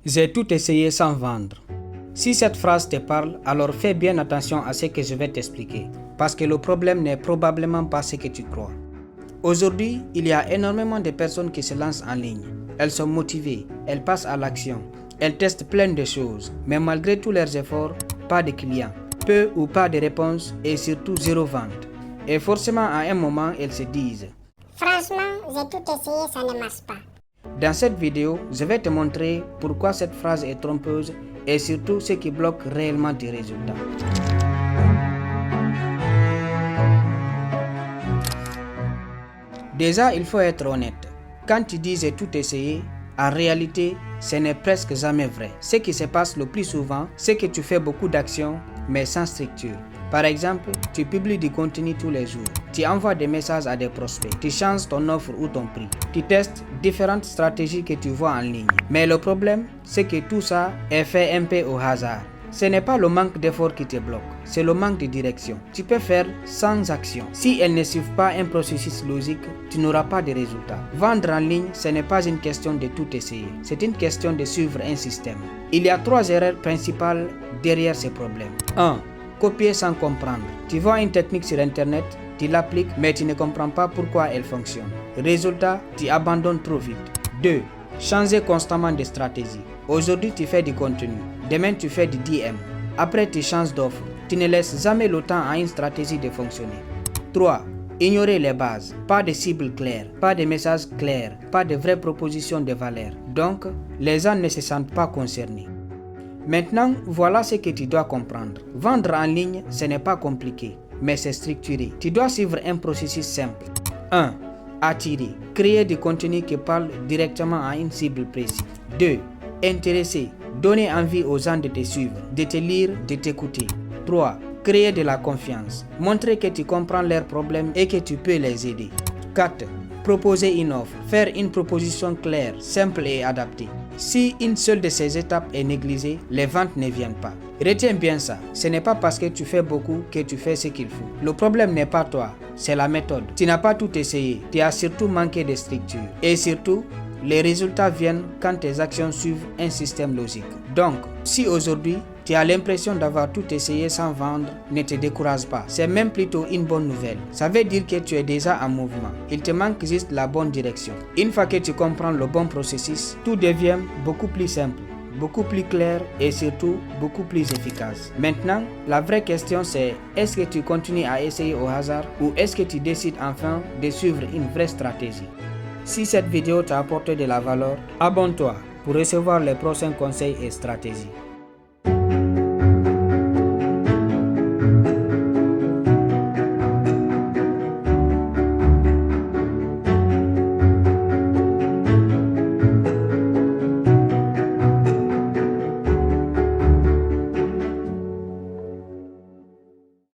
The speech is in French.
J'ai tout essayé sans vendre. Si cette phrase te parle, alors fais bien attention à ce que je vais t'expliquer, parce que le problème n'est probablement pas ce que tu crois. Aujourd'hui, il y a énormément de personnes qui se lancent en ligne. Elles sont motivées, elles passent à l'action, elles testent plein de choses, mais malgré tous leurs efforts, pas de clients, peu ou pas de réponses et surtout zéro vente. Et forcément, à un moment, elles se disent « Franchement, j'ai tout essayé, ça ne marche pas. » Dans cette vidéo, je vais te montrer pourquoi cette phrase est trompeuse et surtout ce qui bloque réellement tes résultats. Déjà, il faut être honnête. Quand tu dis j'ai tout essayé, en réalité, ce n'est presque jamais vrai. Ce qui se passe le plus souvent, c'est que tu fais beaucoup d'actions, mais sans structure. Par exemple, tu publies du contenu tous les jours, tu envoies des messages à des prospects, tu changes ton offre ou ton prix, tu testes différentes stratégies que tu vois en ligne. Mais le problème, c'est que tout ça est fait un peu au hasard. Ce n'est pas le manque d'effort qui te bloque, c'est le manque de direction. Tu peux faire sans action. Si elles ne suivent pas un processus logique, tu n'auras pas de résultats. Vendre en ligne, ce n'est pas une question de tout essayer, c'est une question de suivre un système. Il y a 3 erreurs principales derrière ces problèmes. 1. Copier sans comprendre. Tu vois une technique sur internet, tu l'appliques, mais tu ne comprends pas pourquoi elle fonctionne. Résultat, tu abandonnes trop vite. 2. Changer constamment de stratégie. Aujourd'hui, tu fais du contenu. Demain, tu fais du DM. Après, tu changes d'offre. Tu ne laisses jamais le temps à une stratégie de fonctionner. 3. Ignorer les bases. Pas de cible claire, pas de messages clairs, pas de vraies propositions de valeur. Donc, les gens ne se sentent pas concernés. Maintenant, voilà ce que tu dois comprendre. Vendre en ligne, ce n'est pas compliqué, mais c'est structuré. Tu dois suivre un processus simple. 1. Attirer. Créer du contenu qui parle directement à une cible précise. 2. Intéresser. Donner envie aux gens de te suivre, de te lire, de t'écouter. 3. Créer de la confiance. Montrer que tu comprends leurs problèmes et que tu peux les aider. 4. Proposer une offre. Faire une proposition claire, simple et adaptée. Si une seule de ces étapes est négligée, les ventes ne viennent pas. Retiens bien ça, ce n'est pas parce que tu fais beaucoup que tu fais ce qu'il faut. Le problème n'est pas toi, c'est la méthode. Tu n'as pas tout essayé, tu as surtout manqué de structure. Et surtout, les résultats viennent quand tes actions suivent un système logique. Donc, si aujourd'hui, tu as l'impression d'avoir tout essayé sans vendre, ne te décourage pas. C'est même plutôt une bonne nouvelle. Ça veut dire que tu es déjà en mouvement. Il te manque juste la bonne direction. Une fois que tu comprends le bon processus, tout devient beaucoup plus simple, beaucoup plus clair et surtout beaucoup plus efficace. Maintenant, la vraie question c'est, est-ce que tu continues à essayer au hasard ou est-ce que tu décides enfin de suivre une vraie stratégie? Si cette vidéo t'a apporté de la valeur, abonne-toi pour recevoir les prochains conseils et stratégies.